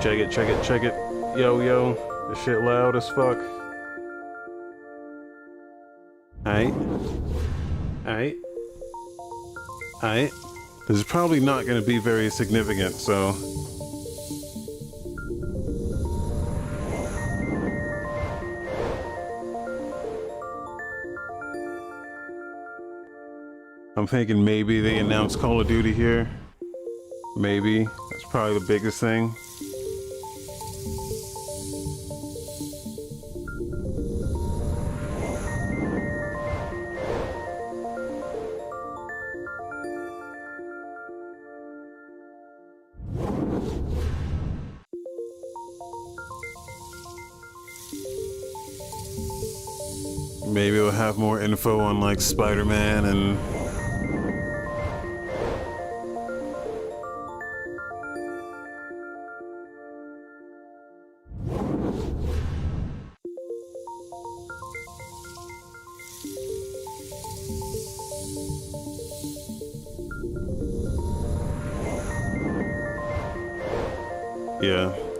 Check it, check it, check it. Yo, yo. This shit loud as fuck. Aight. Aight. Aight. This is probably not going to be very significant, so... I'm thinking maybe they announced Call of Duty here. Maybe. That's probably the biggest thing. Maybe we'll have more info on like Spider-Man and...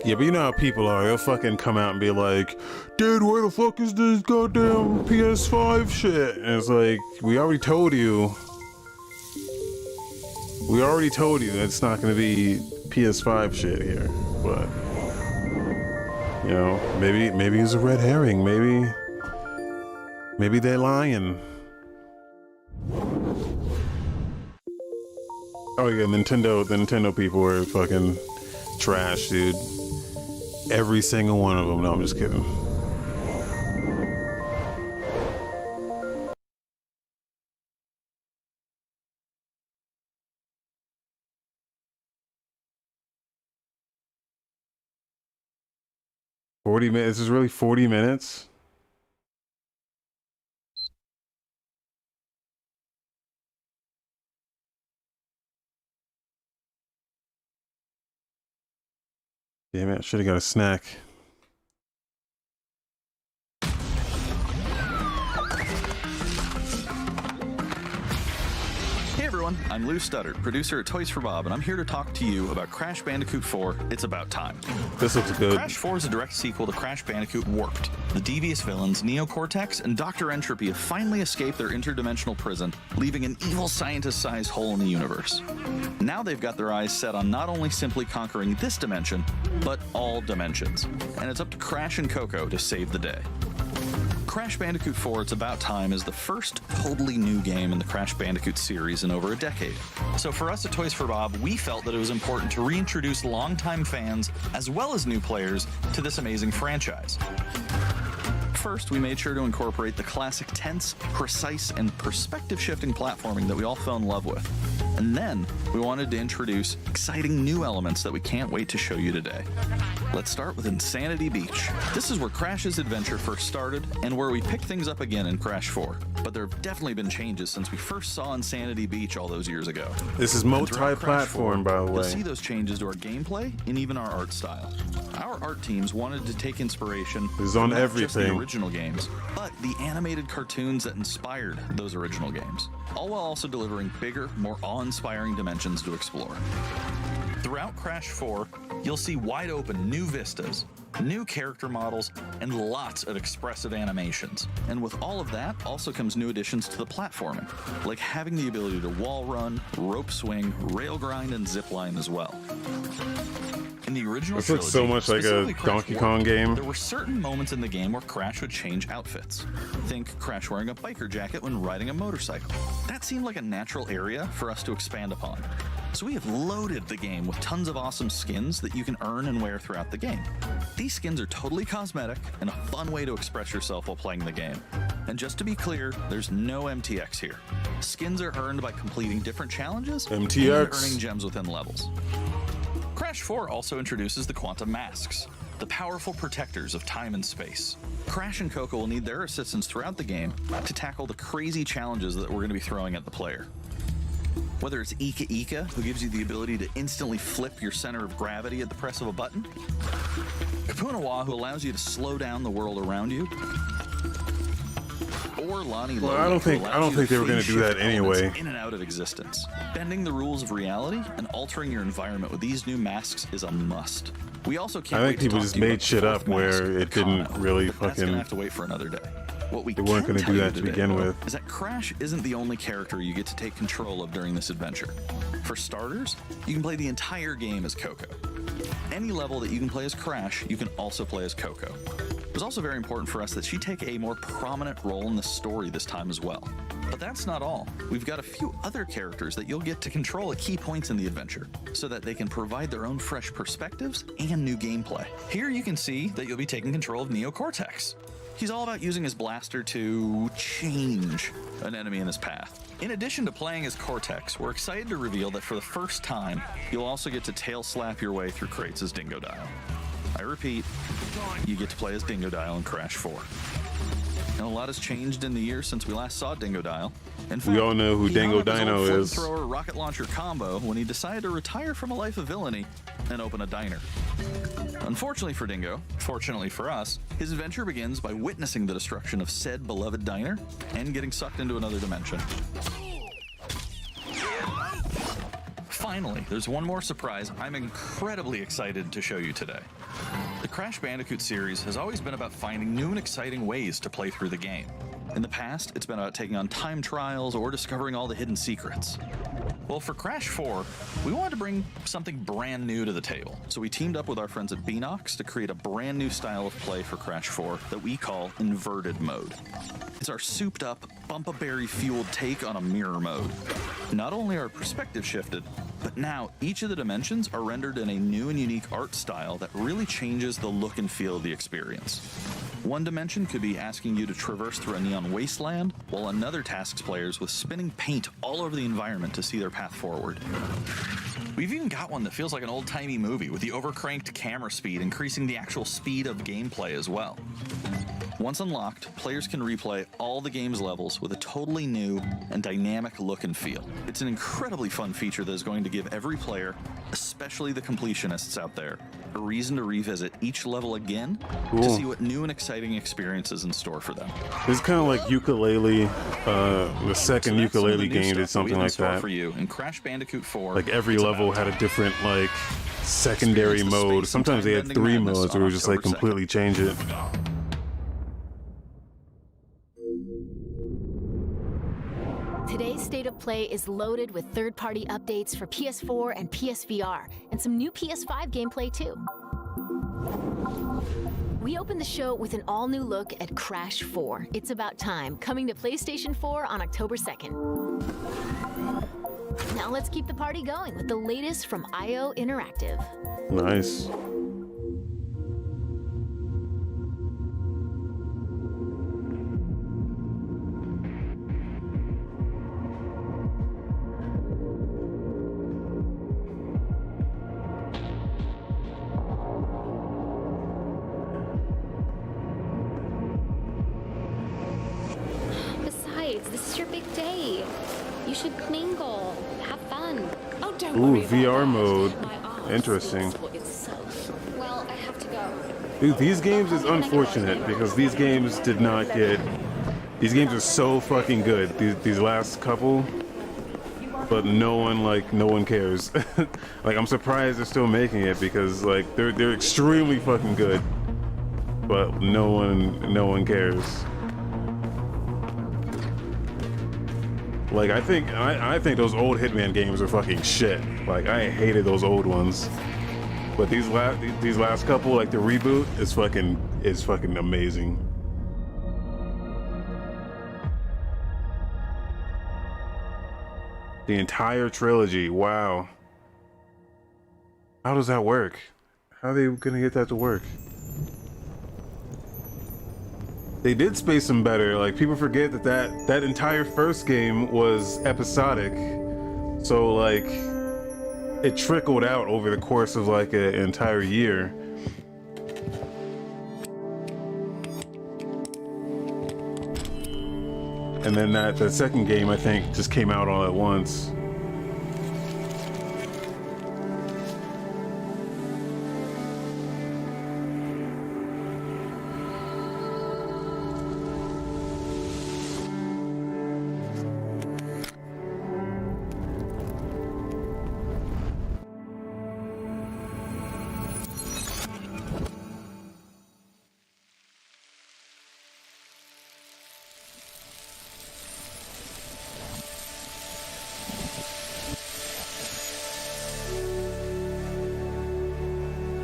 Yeah, but you know how people are. They'll fucking come out and be like, dude, where the fuck is this goddamn PS5 shit? And it's like, we already told you. We already told you it's not gonna be PS5 shit here. But, you know, maybe it's a red herring. Maybe they're lying. Oh yeah, the Nintendo people are fucking trash, dude. Every single one of them. No, I'm just kidding. This is really 40 minutes? Damn it, I should have got a snack. Hey everyone, I'm Lou Studdard, producer at Toys for Bob, and I'm here to talk to you about Crash Bandicoot 4, It's About Time. This looks good. Crash 4 is a direct sequel to Crash Bandicoot Warped. The devious villains Neo Cortex and Dr. Entropy have finally escaped their interdimensional prison, leaving an evil scientist-sized hole in the universe. Now they've got their eyes set on not only simply conquering this dimension, but all dimensions. And it's up to Crash and Coco to save the day. Crash Bandicoot 4 It's About Time is the first totally new game in the Crash Bandicoot series in over a decade. So for us at Toys for Bob, we felt that it was important to reintroduce longtime fans, as well as new players, to this amazing franchise. First, we made sure to incorporate the classic tense, precise, and perspective-shifting platforming that we all fell in love with. And then, we wanted to introduce exciting new elements that we can't wait to show you today. Let's start with Insanity Beach. This is where Crash's adventure first started, and where we picked things up again in Crash 4. But there have definitely been changes since we first saw Insanity Beach all those years ago. This is multi-platform, by the way. You'll see those changes to our gameplay and even our art style. Our art teams wanted to take inspiration from not just the everything. original games, but the animated cartoons that inspired those original games, all while also delivering bigger, more awe-inspiring dimensions to explore. Throughout Crash 4, you'll see wide-open new vistas, new character models, and lots of expressive animations. And with all of that also comes new additions to the platforming, like having the ability to wall run, rope swing, rail grind, and zip line as well. In the original This trilogy, looks so much like a Donkey Kong game. There were certain moments in the game where Crash would change outfits. Think Crash wearing a biker jacket when riding a motorcycle. That seemed like a natural area for us to expand upon. So we have loaded the game with tons of awesome skins that you can earn and wear throughout the game. These These skins are totally cosmetic and a fun way to express yourself while playing the game. And just to be clear, there's no MTX here. Skins are earned by completing different challenges and earning gems within levels. Crash 4 also introduces the Quantum Masks, the powerful protectors of time and space. Crash and Coco will need their assistance throughout the game to tackle the crazy challenges that we're going to be throwing at the player. Whether it's Ika Ika, who gives you the ability to instantly flip your center of gravity at the press of a button, Kapunawa, who allows you to slow down the world around you, or Lonnie well, I don't think they were going to do that anyway. In and out of existence. Bending the rules of reality and altering your environment with these new masks is a must. We also can't I think people just made shit up where it didn't really fucking. That's gonna have to wait for another day. What we they weren't going to do that to begin with. Is that Crash isn't the only character you get to take control of during this adventure. For starters, you can play the entire game as Coco. Any level that you can play as Crash, you can also play as Coco. It was also very important for us that she take a more prominent role in the story this time as well. But that's not all. We've got a few other characters that you'll get to control at key points in the adventure, so that they can provide their own fresh perspectives and new gameplay. Here you can see that you'll be taking control of Neo Cortex. He's all about using his blaster to change an enemy in his path. In addition to playing as Cortex, we're excited to reveal that for the first time, you'll also get to tail slap your way through crates as Dingodile. I repeat, you get to play as Dingodile in Crash 4. Now, a lot has changed in the years since we last saw Dingodile. In fact, we all know who Dingo Dino is. Flamethrower rocket launcher combo when he decided to retire from a life of villainy and open a diner. Unfortunately for Dingo, fortunately for us, his adventure begins by witnessing the destruction of said beloved diner and getting sucked into another dimension. Finally, there's one more surprise I'm incredibly excited to show you today. The Crash Bandicoot series has always been about finding new and exciting ways to play through the game. In the past, it's been about taking on time trials or discovering all the hidden secrets. Well, for Crash 4, we wanted to bring something brand new to the table, so we teamed up with our friends at Beanox to create a brand new style of play for Crash 4 that we call Inverted Mode. It's our souped-up, bumpa-berry-fueled take on a mirror mode. Not only are perspective shifted, but now each of the dimensions are rendered in a new and unique art style that really changes the look and feel of the experience. One dimension could be asking you to traverse through a neon wasteland, while another tasks players with spinning paint all over the environment to see their path forward. We've even got one that feels like an old-timey movie, with the overcranked camera speed increasing the actual speed of gameplay as well. Once unlocked, players can replay all the game's levels with a totally new and dynamic look and feel. It's an incredibly fun feature that is going to give every player, especially the completionists out there, a reason to revisit each level again to see what new and exciting experiences in store for them. It's kind of like Ukulele. The second Ukulele game did something like that. For you in Crash Bandicoot 4, like every level had a different like secondary mode. Sometimes they had 3 modes where it was just like completely change it. Today's State of Play is loaded with third-party updates for PS4 and PSVR, and some new PS5 gameplay too. We open the show with an all-new look at Crash 4. It's About Time, coming to PlayStation 4 on October 2nd. Now let's keep the party going with the latest from IO Interactive. Nice. This is your big day. You should mingle, have fun. Oh, don't Ooh, worry about VR that. mode. My arm Interesting. speaks for itself. Well, I have to go. Dude, these games is unfortunate because these games did not get. These games are so fucking good. These last couple, but no one cares. Like, I'm surprised they're still making it because like they're extremely fucking good, but no one cares. Like, I think those old Hitman games are fucking shit. Like, I hated those old ones. But these last couple, like the reboot, is fucking amazing. The entire trilogy, wow. How does that work? How are they gonna get that to work? They did space them better. Like, people forget that entire first game was episodic. So, like, it trickled out over the course of, like, an entire year. And then the second game, I think, just came out all at once.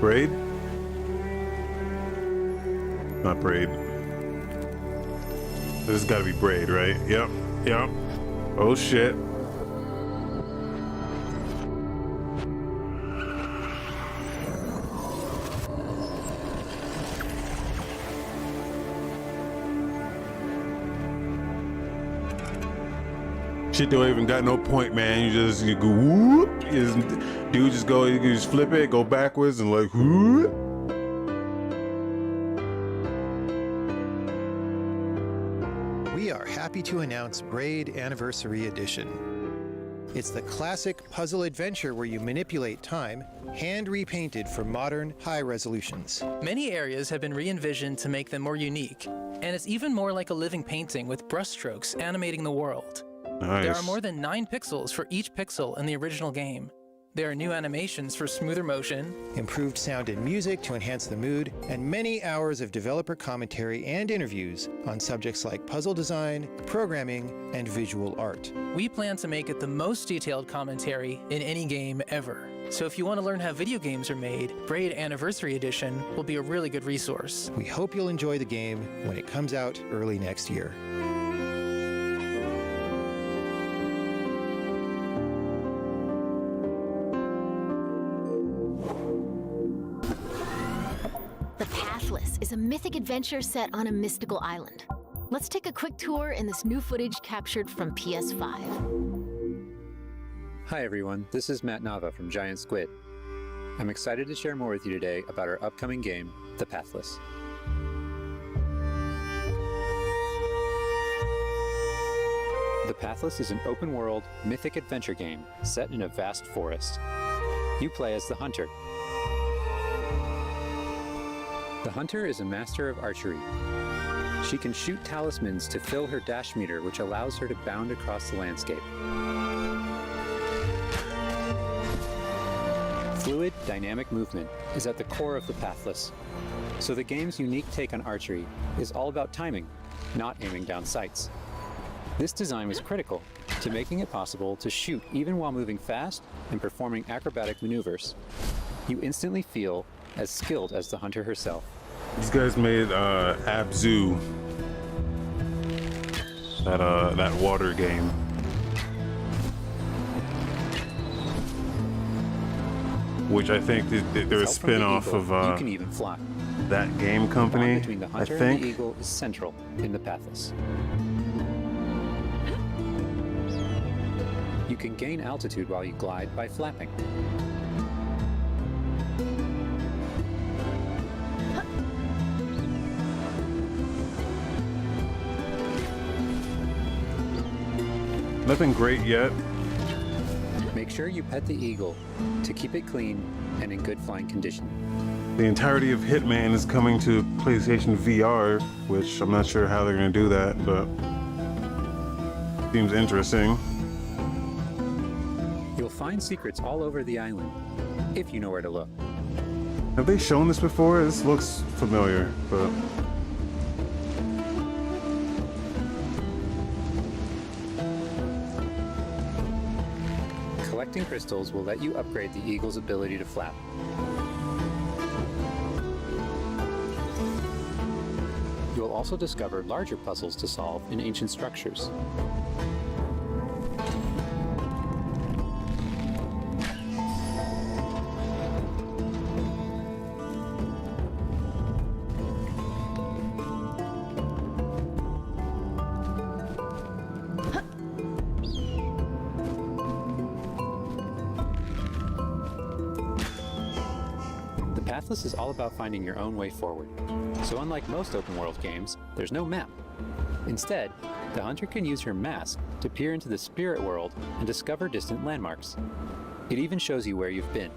Braid? Not Braid. This has got to be Braid, right? Yep. Oh shit. Shit don't even got no point, man. You go whoop. Dude just go, you can just flip it, go backwards and like whoop. We are happy to announce Braid Anniversary Edition. It's the classic puzzle adventure where you manipulate time, hand repainted for modern high resolutions. Many areas have been re-envisioned to make them more unique, and it's even more like a living painting with brushstrokes animating the world. Nice. There are more than 9 pixels for each pixel in the original game. There are new animations for smoother motion, Improved sound and music to enhance the mood, and many hours of developer commentary and interviews on subjects like puzzle design, programming, and visual art. We plan to make it the most detailed commentary in any game ever. So if you want to learn how video games are made, Braid Anniversary Edition will be a really good resource. We hope you'll enjoy the game when it comes out early next year. The Pathless is a mythic adventure set on a mystical island. Let's take a quick tour in this new footage captured from PS5. Hi everyone, this is Matt Nava from Giant Squid. I'm excited to share more with you today about our upcoming game, The Pathless. The Pathless is an open-world, mythic adventure game set in a vast forest. You play as the Hunter. The Hunter is a master of archery. She can shoot talismans to fill her dash meter, which allows her to bound across the landscape. Fluid, dynamic movement is at the core of the Pathless. So the game's unique take on archery is all about timing, not aiming down sights. This design was critical to making it possible to shoot even while moving fast and performing acrobatic maneuvers. You instantly feel as skilled as the Hunter herself. These guys made Abzu, that water game. Which I think they're a Help from the spin-off eagle, of you can even fly. that game The company, bond between the I Hunter and think. the eagle is central in the Pathless. You can gain altitude while you glide by flapping. Nothing great yet. Make sure you pet the eagle to keep it clean and in good flying condition. The entirety of Hitman is coming to PlayStation VR, which I'm not sure how they're going to do that, but seems interesting. You'll find secrets all over the island, if you know where to look. Have they shown this before? This looks familiar, but... Collecting crystals will let you upgrade the eagle's ability to flap. You'll also discover larger puzzles to solve in ancient structures. Pathless is all about finding your own way forward. So unlike most open world games, there's no map. Instead, the hunter can use her mask to peer into the spirit world and discover distant landmarks. It even shows you where you've been.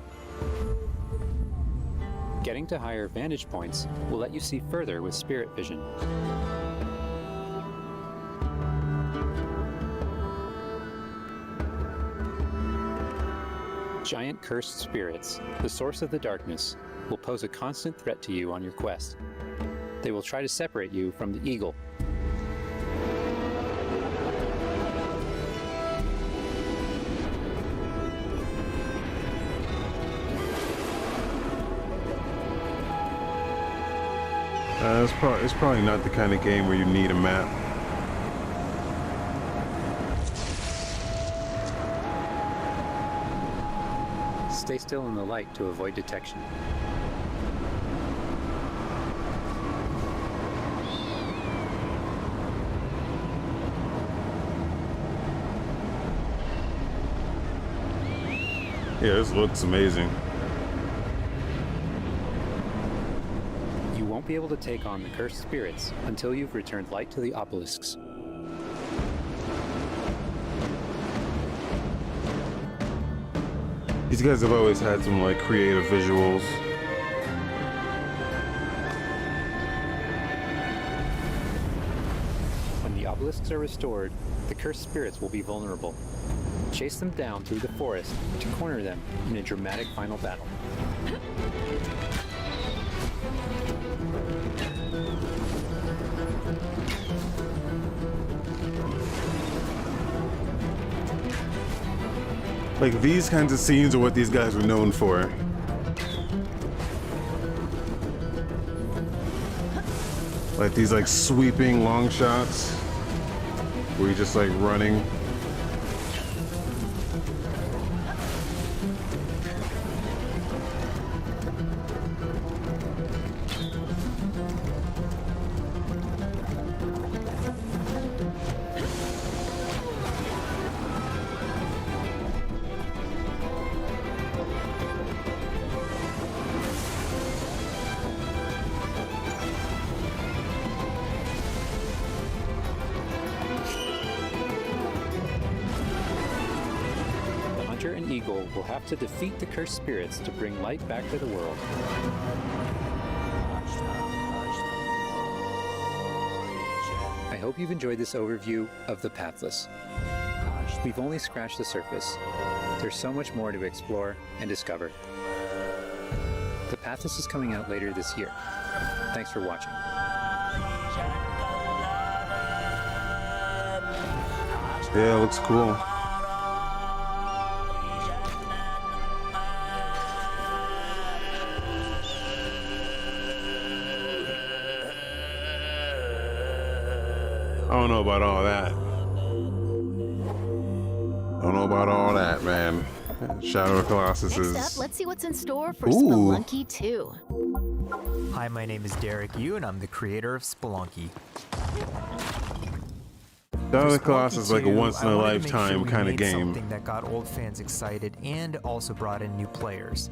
Getting to higher vantage points will let you see further with spirit vision. Giant cursed spirits, the source of the darkness, will pose a constant threat to you on your quest. They will try to separate you from the eagle. It's probably not the kind of game where you need a map. Stay still in the light to avoid detection. Yeah, this looks amazing. You won't be able to take on the cursed spirits until you've returned light to the obelisks. These guys have always had some like creative visuals. When the obelisks are restored, the cursed spirits will be vulnerable. Chase them down through the forest to corner them in a dramatic final battle. Like these kinds of scenes are what these guys were known for. Like these like sweeping long shots where you're just like running. And Eagle will have to defeat the cursed spirits to bring light back to the world. I hope you've enjoyed this overview of the Pathless. We've only scratched the surface. There's so much more to explore and discover. The Pathless is coming out later this year. Thanks for watching. Yeah, it looks cool. I don't know about all that. I don't know about all that, man. Shadow of the Colossus is... Next up, let's see what's in store for Ooh. Spelunky 2. Hi, my name is Derek Yu, and I'm the creator of Spelunky. Shadow of the For Colossus is like a Spelunky 2, once-in-a-lifetime I wanted to make sure we kind of made game. Something that got old fans excited and also brought in new players.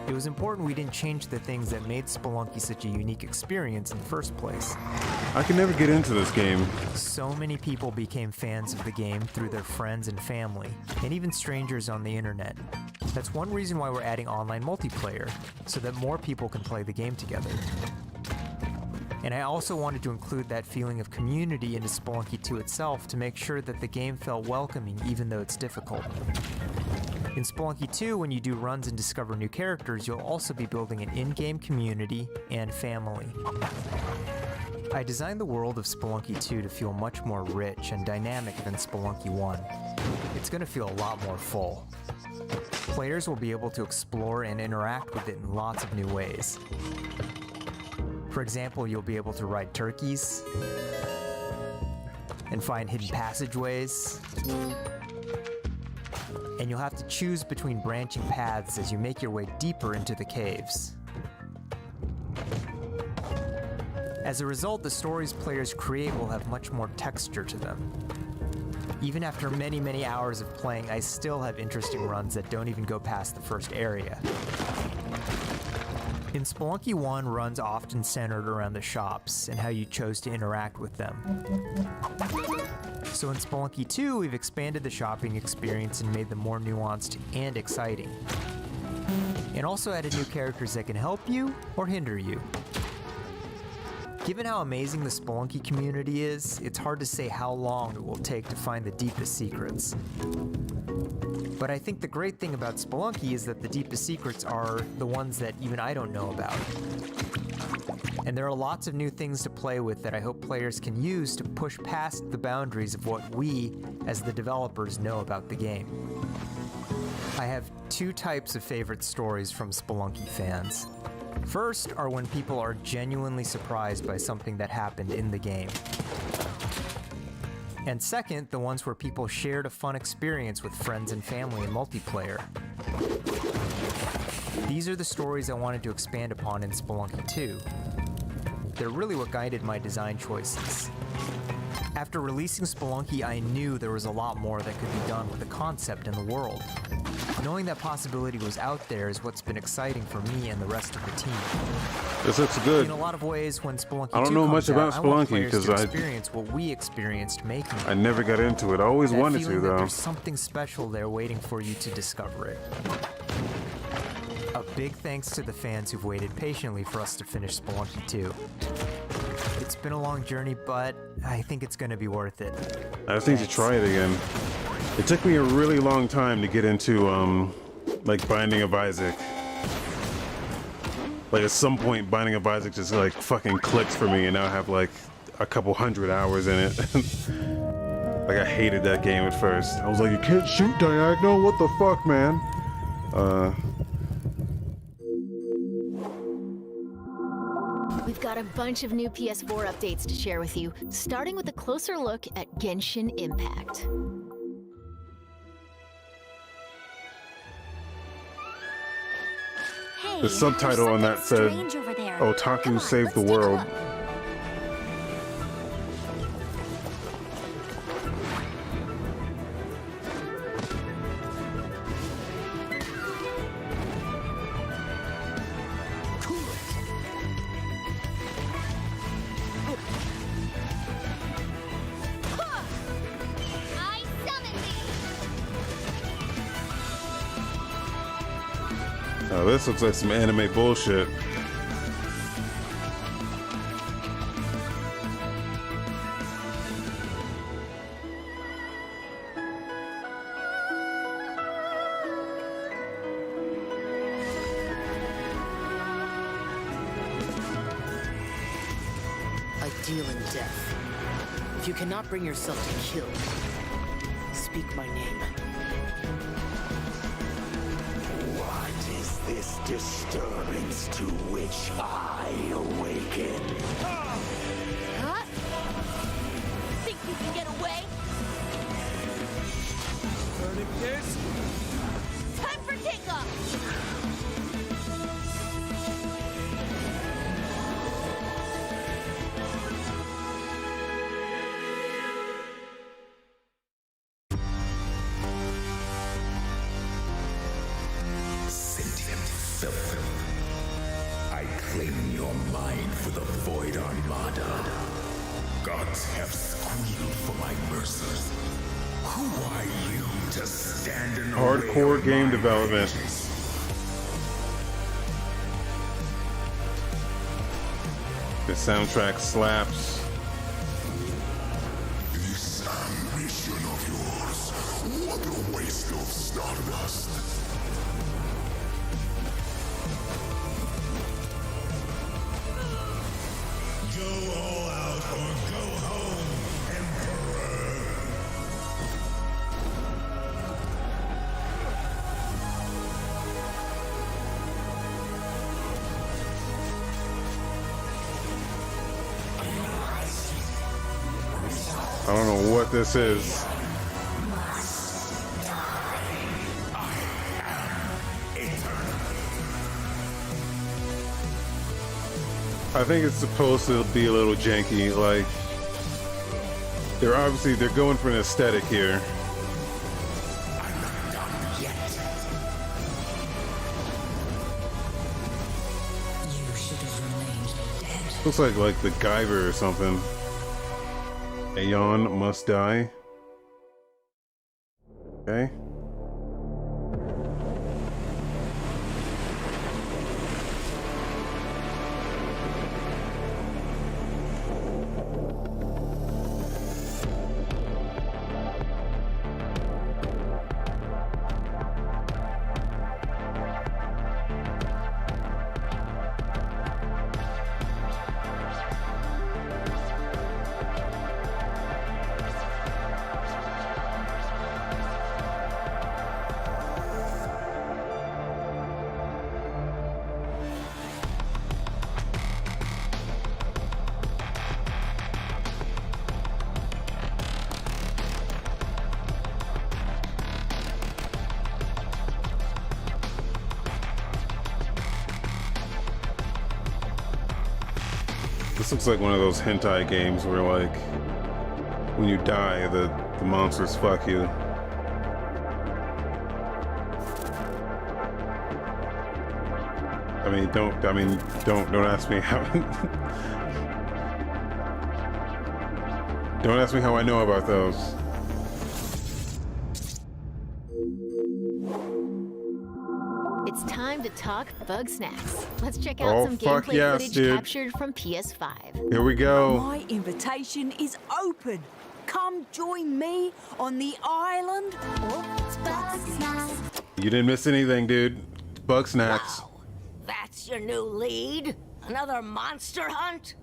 It was important we didn't change the things that made Spelunky such a unique experience in the first place. I can never get into this game. So many people became fans of the game through their friends and family, and even strangers on the internet. That's one reason why we're adding online multiplayer, so that more people can play the game together. And I also wanted to include that feeling of community into Spelunky 2 itself to make sure that the game felt welcoming even though it's difficult. In Spelunky 2, when you do runs and discover new characters, you'll also be building an in-game community and family. I designed the world of Spelunky 2 to feel much more rich and dynamic than Spelunky 1. It's going to feel a lot more full. Players will be able to explore and interact with it in lots of new ways. For example, you'll be able to ride turkeys and find hidden passageways. And you'll have to choose between branching paths as you make your way deeper into the caves. As a result, the stories players create will have much more texture to them. Even after many, many hours of playing, I still have interesting runs that don't even go past the first area. In Spelunky 1, runs often centered around the shops and how you chose to interact with them. So in Spelunky 2, we've expanded the shopping experience and made them more nuanced and exciting. And also added new characters that can help you or hinder you. Given how amazing the Spelunky community is, it's hard to say how long it will take to find the deepest secrets. But I think the great thing about Spelunky is that the deepest secrets are the ones that even I don't know about. And there are lots of new things to play with that I hope players can use to push past the boundaries of what we, as the developers, know about the game. I have two types of favorite stories from Spelunky fans. First are when people are genuinely surprised by something that happened in the game. And second, the ones where people shared a fun experience with friends and family in multiplayer. These are the stories I wanted to expand upon in Spelunky 2. They're really what guided my design choices. After releasing Spelunky, I knew there was a lot more that could be done with the concept and the world. Knowing that possibility was out there is what's been exciting for me and the rest of the team. This looks good. In a lot of ways, when Spelunky 2 I don't know much about I want Spelunky players because to experience what we experienced making it. I never got into it. I always That wanted to, feeling that though. there's something special there waiting for you to discover it. A big thanks to the fans who've waited patiently for us to finish Spelunky 2. It's been a long journey, but I think it's going to be worth it. I just need to try it again. It took me a really long time to get into, like, Binding of Isaac. Like, at some point, Binding of Isaac just, like, fucking clicks for me, and now I have, like, a couple hundred hours in it. Like, I hated that game at first. I was like, you can't shoot diagonal? What the fuck, man? We've got a bunch of new PS4 updates to share with you, starting with a closer look at Genshin Impact. Hey, The subtitle on that there's said, something strange over there. Otaku Come on, saved the let's take a world. look. I summon thee. Oh, this looks like some anime bullshit. I deal in death. If you cannot bring yourself to kill, speak my name. What is this disturbance to which I awaken? Huh? Think you can get away? Time for takeoff! Sentient filth. I claim your mind for the Void Armada. Gods have squealed for my mercies. Who are you to stand in the way Hardcore of game my development. vengeance? The soundtrack slaps. This ambition of yours, what a waste of stardust. Go all out or go home, Emperor. I don't know what this is. I think it's supposed to be a little janky. Like, they're going for an aesthetic here. Looks like the Guyver or something. Aeon must die. Okay. This looks like one of those hentai games where, like, when you die, the monsters fuck you. Don't ask me how. Don't ask me how I know about those. It's time to talk Bug Snacks. Let's check out some fuck gameplay yes, footage dude. captured from PS5. Here we go. My invitation is open. Come join me on the island of Bug Snacks. You didn't miss anything, dude. Bug Snacks. Wow, that's your new lead? Another monster hunt?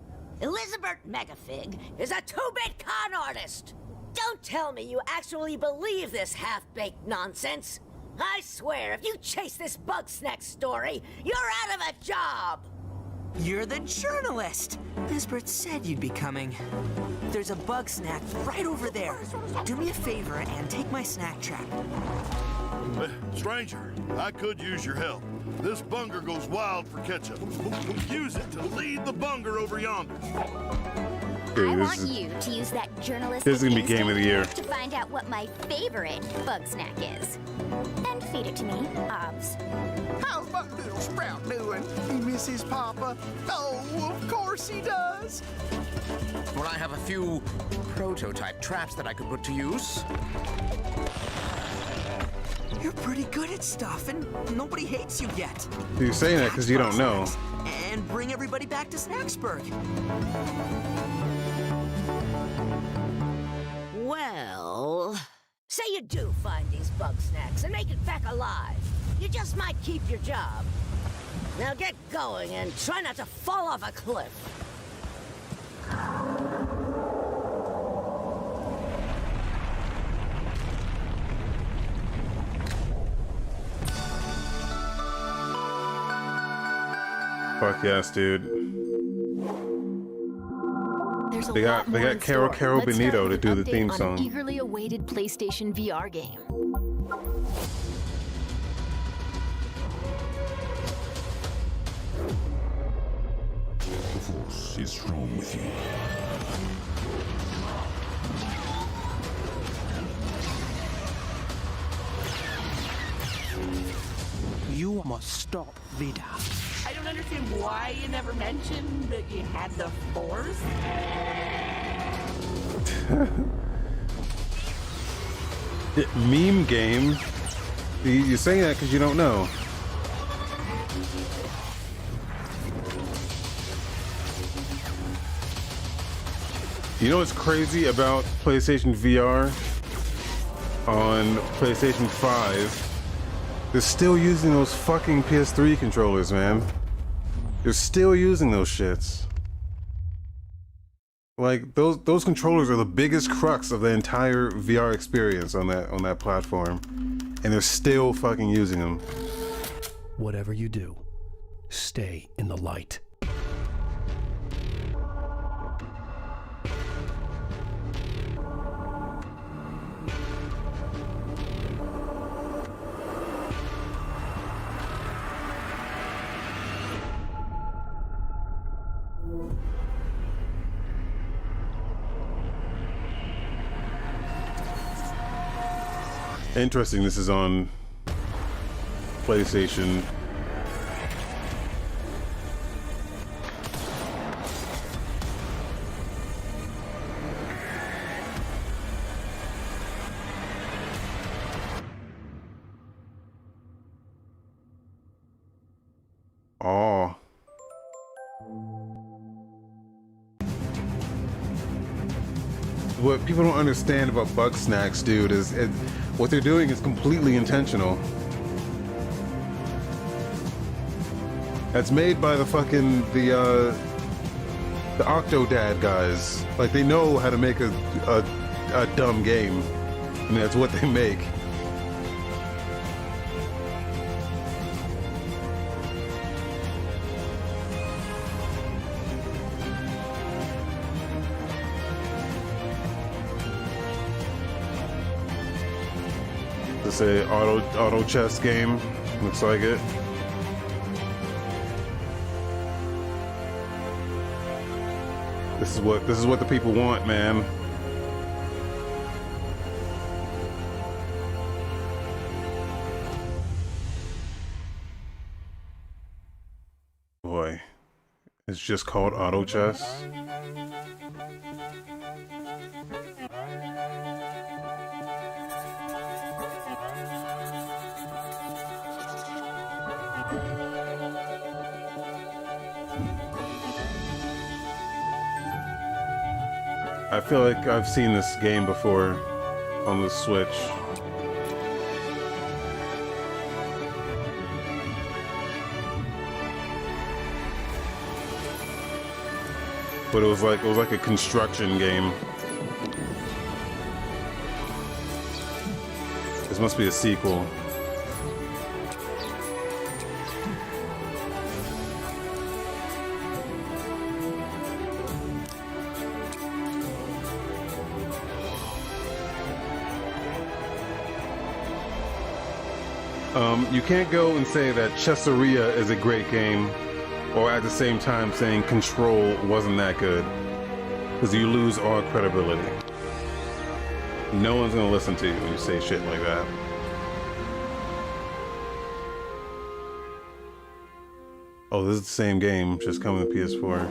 Elizabeth Megafig is a two-bit con artist. Don't tell me you actually believe this half-baked nonsense. I swear, if you chase this Bug Snack story, you're out of a job. You're the journalist. Lisbeth said you'd be coming. There's a bug snack right over there. Do me a favor and take my snack trap. Stranger, I could use your help. This bunger goes wild for ketchup. Use it to lead the bunger over yonder. Dude, I want you to use that journalistic this is gonna be game of the year. to find out what my favorite bug snack is. And feed it to me, obs. How's my little sprout doing? He misses Papa? Oh, of course he does. Well, I have a few prototype traps that I could put to use. You're pretty good at stuff, and nobody hates you yet. You're saying that because you don't know. And bring everybody back to Snacksburg. Well, say you do find these Bug Snacks and make it back alive. You just might keep your job. Now get going and try not to fall off a cliff. Fuck yes, dude. There's a They lot got more in Caro store. Let's start Benito with to an do the update theme on song. an eagerly awaited PlayStation VR game. The Force is strong with you. You must stop Vida. I don't understand why you never mentioned that you had the Force. Meme game. You're saying that because you don't know. You know what's crazy about PlayStation VR on PlayStation 5? They're still using those fucking PS3 controllers, man. They're still using those shits. Like those controllers are the biggest crux of the entire VR experience on that platform, and they're still fucking using them. Whatever you do, stay in the light. Interesting, this is on PlayStation. what people don't understand about Bug Snacks, dude, is what they're doing is completely intentional. That's made by the fucking the Octodad guys. Like, they know how to make a dumb game. I mean, that's what they make. It's a auto chess game. Looks like it. This is what the people want, man. Boy, it's just called auto chess. I feel like I've seen this game before on the Switch. But it was like a construction game. This must be a sequel. You can't go and say that Chesseria is a great game, or at the same time saying Control wasn't that good, because you lose all credibility. No one's gonna listen to you when you say shit like that. Oh, this is the same game, just coming to PS4.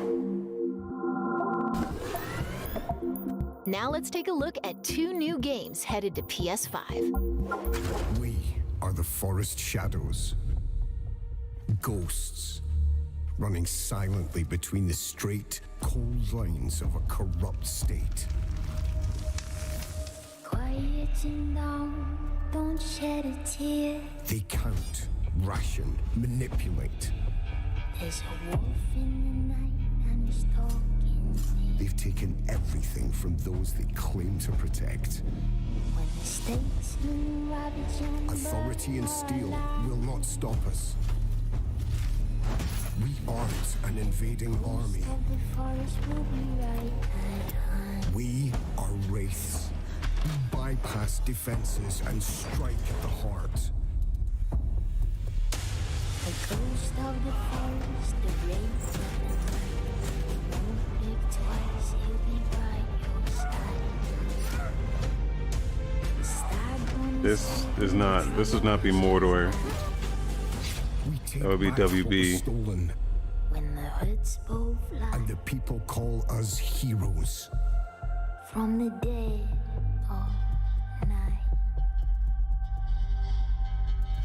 Now let's take a look at 2 new games headed to PS5. We are the forest shadows. Ghosts, running silently between the straight, cold lines of a corrupt state. Quieten down, don't shed a tear. They count, ration, manipulate. There's a wolf in the night and he's talking to me. They've taken everything from those they claim to protect. When the stakes loom ravage on Authority and steel will not stop us. We aren't an invading army. the forest will be right at hand. We are wraiths. We bypass defenses and strike at the heart. The ghost of the forest, the wraith of the night. Don't think twice, he'll be by your side. The stag on the This would not be Mordor. That would be WB. Stolen. when the hoods both fly And the people call us heroes. from the dead of night.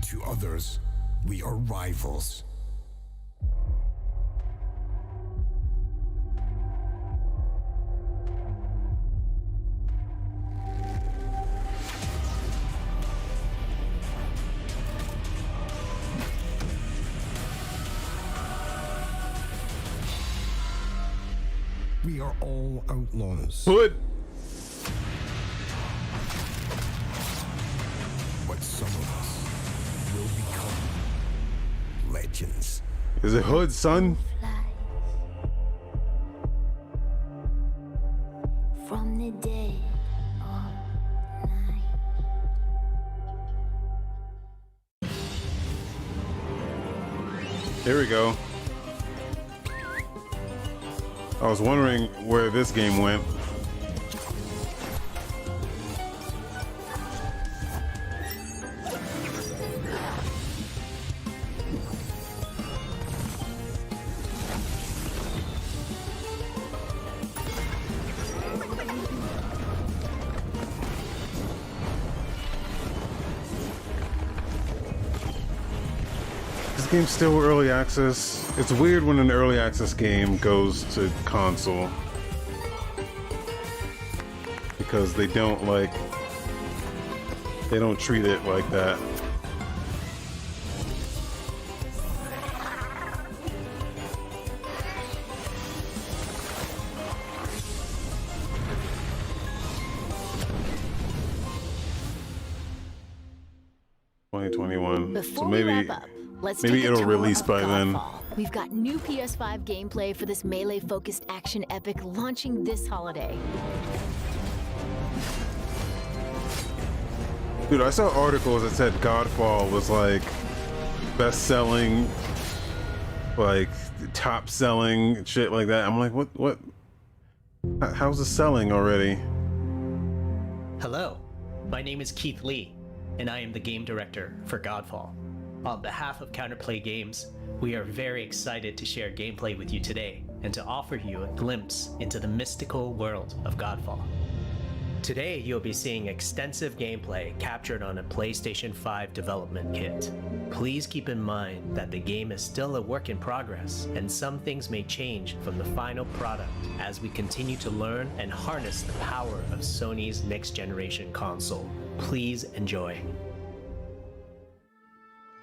To others, we are rivals. We are all outlaws. Hood. But some of us will become legends. Is it Hood, son? From the dead of night. Here we go. I was wondering where this game went. This game's still early access. It's weird when an early access game goes to console, because they don't treat it like that. Before So maybe we wrap up, let's maybe take a it'll tour release of by then. Godfall. We've got new PS5 gameplay for this melee-focused action epic launching this holiday. Dude, I saw articles that said Godfall was like best-selling, like top-selling shit like that. I'm like, what? How's it selling already? Hello, my name is Keith Lee, and I am the game director for Godfall. On behalf of Counterplay Games, we are very excited to share gameplay with you today and to offer you a glimpse into the mystical world of Godfall. Today, you'll be seeing extensive gameplay captured on a PlayStation 5 development kit. Please keep in mind that the game is still a work in progress, and some things may change from the final product as we continue to learn and harness the power of Sony's next-generation console. Please enjoy.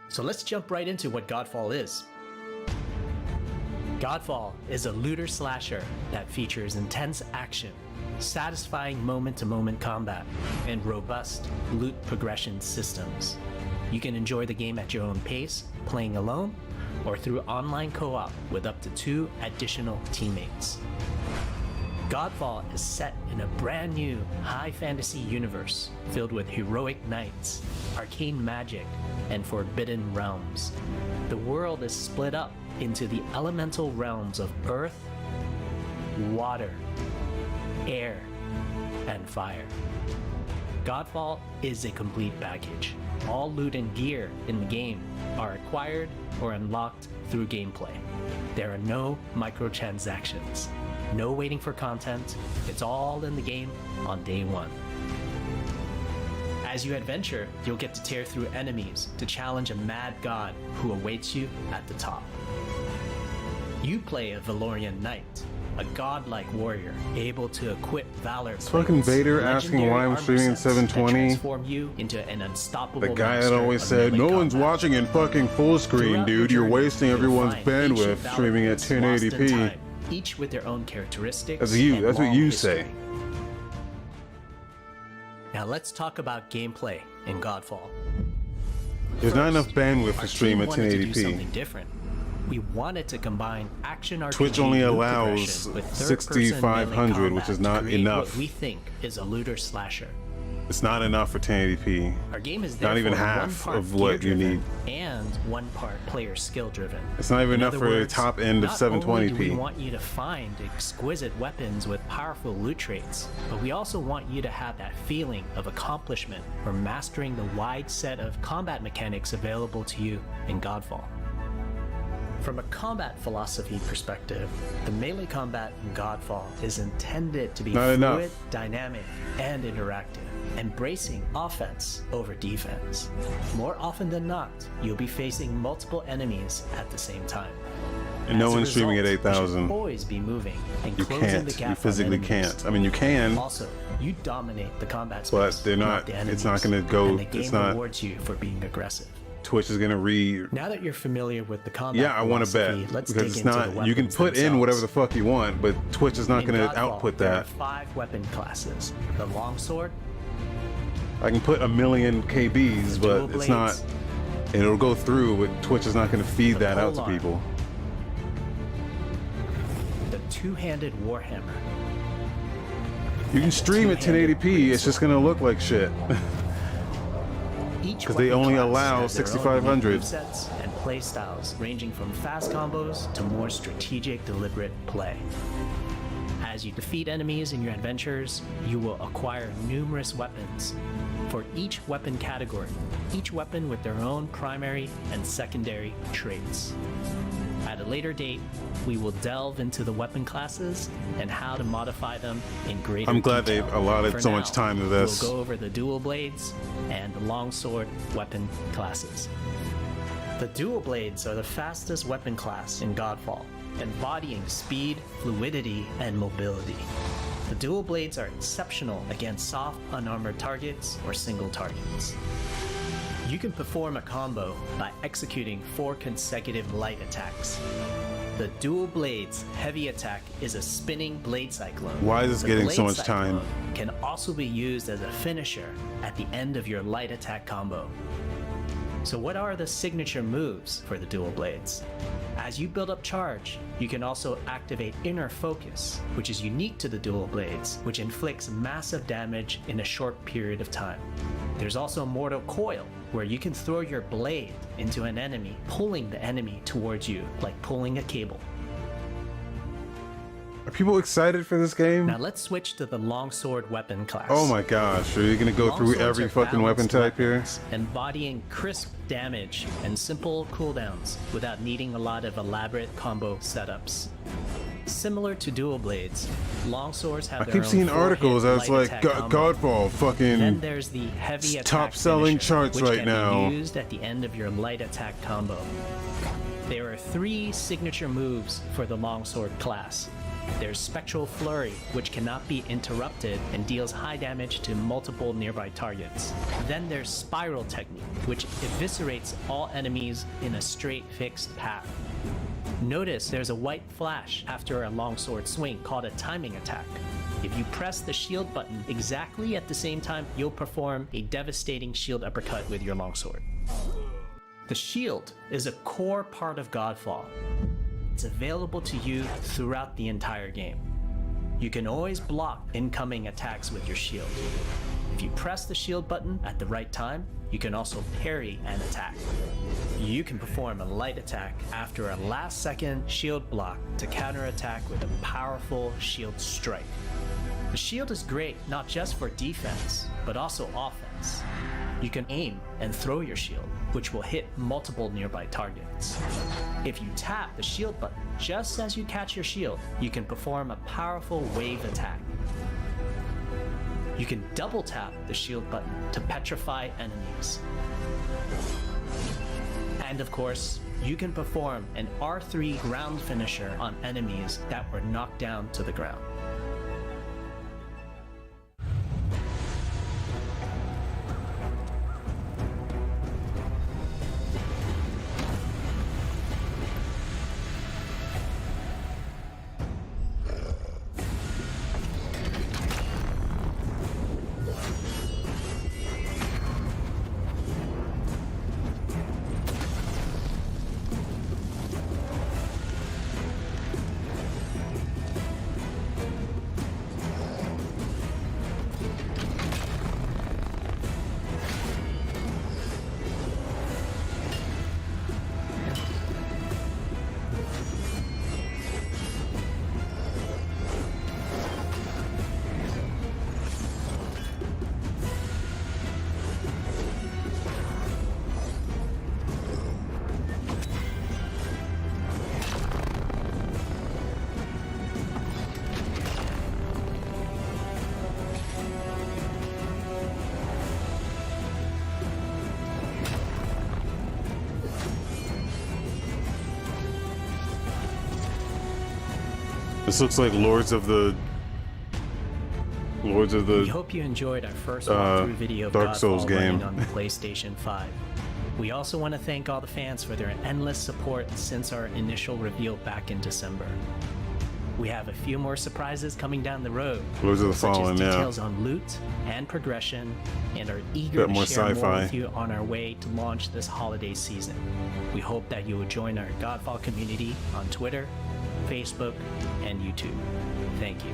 So let's jump right into what Godfall is. Godfall is a looter slasher that features intense action, satisfying moment-to-moment combat, and robust loot progression systems. You can enjoy the game at your own pace, playing alone, or through online co-op with up to 2 additional teammates. Godfall is set in a brand new high fantasy universe filled with heroic knights, arcane magic, and forbidden realms. The world is split up into the elemental realms of earth, water, air, and fire. Godfall is a complete package. All loot and gear in the game are acquired or unlocked through gameplay. There are no microtransactions, no waiting for content. It's all in the game on day one. As you adventure, you'll get to tear through enemies to challenge a mad god who awaits you at the top. You play a Valorian knight, a godlike warrior able to equip valor. It's fucking Vader asking why I'm streaming in 720. Transform you into an unstoppable The guy that master always of said, melee no one's combat. watching in fucking full screen, Throughout dude. your You're journey, wasting you'll everyone's find bandwidth ancient streaming at valorians lost in 1080p. time, each with their own characteristics. That's you. and That's what long you history. say. Now let's talk about gameplay in Godfall. There's not enough bandwidth to Our stream team at wanted to do 1080p. something different. We wanted to combine action RPG Twitch only loot allows progression with third-person 6500, melee which is combat not to create enough. What we think is a looter slasher. It's not enough for 1080p. Our game is Not even therefore half one part of what you gear-driven need. and one part player skill-driven. It's not even In enough other for the words, top end of not only do we 720p. want you to find exquisite weapons with powerful loot traits, but we also want you to have that feeling of accomplishment for mastering the wide set of combat mechanics available to you in Godfall. From a combat philosophy perspective, the melee combat in Godfall is intended to be Not fluid, enough. dynamic, and interactive, embracing offense over defense. More often than not, you'll be facing multiple enemies at the same time. And no As a one's streaming at result, you should 8,000. always be moving and You closing can't. the gap You physically on enemies. can't. I mean, you can, Also, you dominate the combat space, but they're not. the It's not enemies, going to go. and the game It's not. rewards you for being aggressive. Twitch is going to Now that you're familiar with the combat Yeah, I want to philosophy, bet let's because dig it's into not. the You can weapons put in themselves. whatever the fuck you want, but Twitch is not In going to Godfall, output there are that. 5 weapon classes: the longsword, I can put a million KBs, dual but it's not. blades, And it'll go through, but Twitch is not going to feed that out to polearm, people. the two-handed warhammer. You can stream at 1080p. It's just going to look like shit. Each Because they weapon only class allow has their own 6500. unique movesets and play styles ranging from fast combos to more strategic, deliberate play. As you defeat enemies in your adventures, you will acquire numerous weapons. For each weapon category, each weapon with their own primary and secondary traits. At a later date, we will delve into the weapon classes and how to modify them in greater I'm glad detail. they've allotted For so now, much time to this. We'll go over the dual blades and the longsword weapon classes. The dual blades are the fastest weapon class in Godfall, embodying speed, fluidity, and mobility. The dual blades are exceptional against soft, unarmored targets or single targets. You can perform a combo by executing 4 consecutive light attacks. The dual blades heavy attack is a spinning blade cyclone. Why is this The getting so blade much time? cyclone can also be used as a finisher at the end of your light attack combo. So what are the signature moves for the dual blades? As you build up charge, you can also activate Inner Focus, which is unique to the dual blades, which inflicts massive damage in a short period of time. There's also Mortal Coil, where you can throw your blade into an enemy, pulling the enemy towards you, like pulling a cable. Are people excited for this game? Now let's switch to the longsword weapon class. Oh my gosh, are you gonna go through Longswords every are fucking weapon balanced type here? weapons, embodying crisp damage and simple cooldowns without needing a lot of elaborate combo setups. Similar to dual blades, longswords have I their keep own seeing 4-hit articles that's light like attack combo. Godfall fucking Then there's the heavy attack top-selling finisher, charts which right can now. be used at the end of your light attack combo. There are 3 signature moves for the longsword class. There's Spectral Flurry, which cannot be interrupted and deals high damage to multiple nearby targets. Then there's Spiral Technique, which eviscerates all enemies in a straight fixed path. Notice there's a white flash after a longsword swing called a timing attack. If you press the shield button exactly at the same time, you'll perform a devastating shield uppercut with your longsword. The shield is a core part of Godfall. It's available to you throughout the entire game. You can always block incoming attacks with your shield. If you press the shield button at the right time, you can also parry an attack. You can perform a light attack after a last-second shield block to counterattack with a powerful shield strike. The shield is great not just for defense, but also offense. You can aim and throw your shield, which will hit multiple nearby targets. If you tap the shield button just as you catch your shield, you can perform a powerful wave attack. You can double tap the shield button to petrify enemies. And of course, you can perform an R3 ground finisher on enemies that were knocked down to the ground. This looks like Lords of the. We hope you enjoyed our first walkthrough video of Dark Godfall Souls game. running on the PlayStation 5. We also want to thank all the fans for their endless support since our initial reveal back in December. We have a few more surprises coming down the road, Lords of the such Fallen, as yeah. details on loot and progression, and are eager Bit to more share more sci-fi. with you on our way to launch this holiday season. We hope that you will join our Godfall community on Twitter, Facebook, and YouTube. Thank you.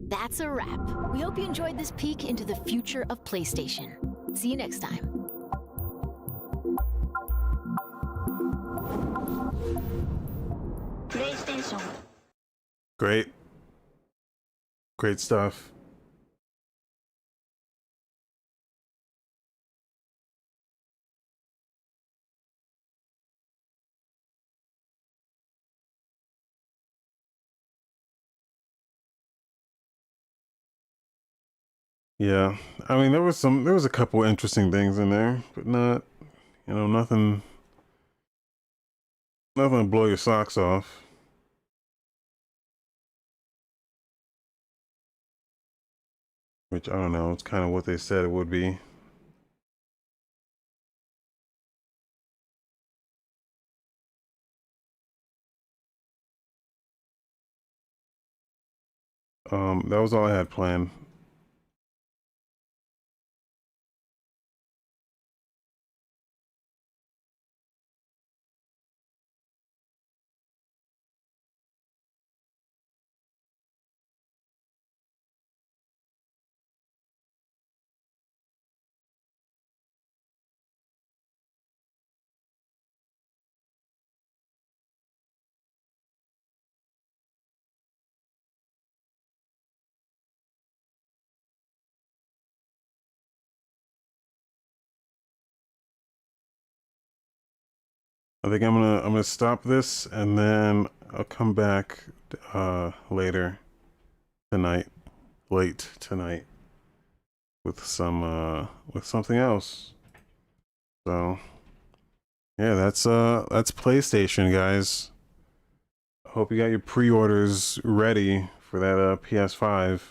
That's a wrap. We hope you enjoyed this peek into the future of PlayStation. See you next time. PlayStation. Great. Great stuff. Yeah, I mean there was a couple interesting things in there, but not, nothing to blow your socks off. Which I don't know, it's kind of what they said it would be. That was all I had planned. I think I'm gonna stop this and then I'll come back later tonight, late tonight, with something else. So yeah, that's PlayStation, guys. Hope you got your pre-orders ready for that PS5.